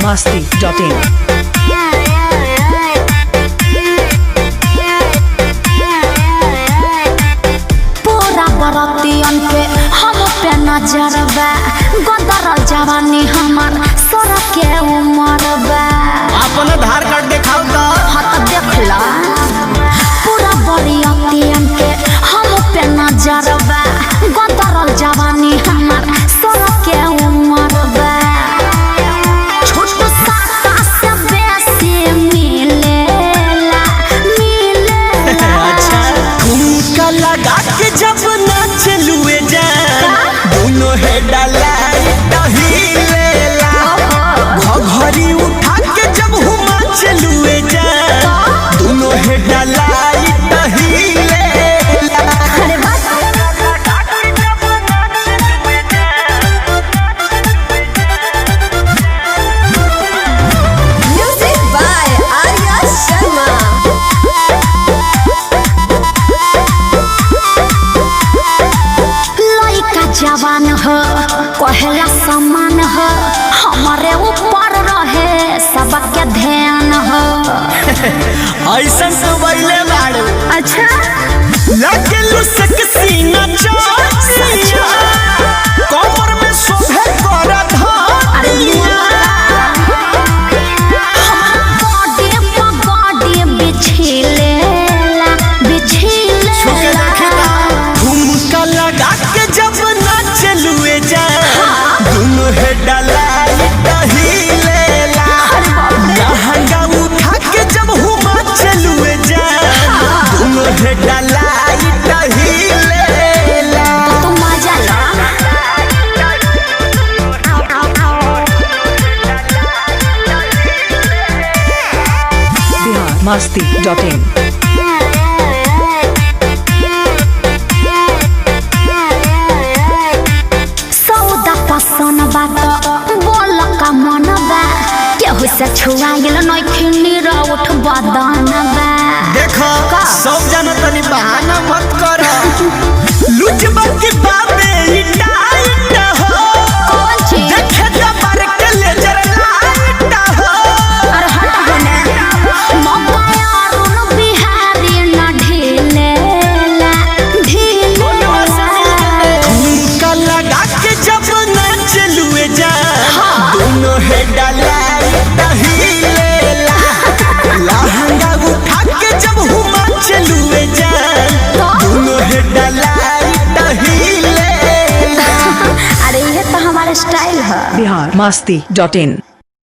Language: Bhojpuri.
masti.in पूरा बरतियन पे हम पे नजर बा गदर जवानी हमार सोरा के उमर बा अपन आधार कार्ड दिखाओ तो हाँ तो देख ला पूरा बरतियन पे हम पे नजर बा गदर जवानी हमार सोरा के उमर बा लगा के जब नाच लुए जा दोनों है डाला घड़ी उठा के जब हुमा चलुए जा दोनों है डाला Music by Arya Sharma. जवान हो कहला समान हो हमारे ऊपर रहे सबके ध्यान हो ऐसा सबैले बाड़ू अच्छा लगे लुसक सीना चाचा कमर में शोभे कर बॉडी बिछिलेला झुमका लगा के जब नाच लुए जा दोनों है डाला लहंगा उठा के जब हुमा चलुए जा दोनों है डाला तो मजा ला masti.in सौदा पसंद बात बोल का मन बा केहू से छुआइल नइखिनी उठ बदन बा देखो सब जाना तनी बहाना मत कर लुचबा के बाबे ई टाइट हो कौन चीज देखे त पर के लेजर लाइट हो अरे हट होने मौका अरुण बिहारी न ढीलेला झुमका लगा के जब नाच लुए जा दोनों है डाला लहंगा उठा के जब हुमा चलुए जा दोनों है डाला अरे ये तो हमारा स्टाइल है biharmasti.in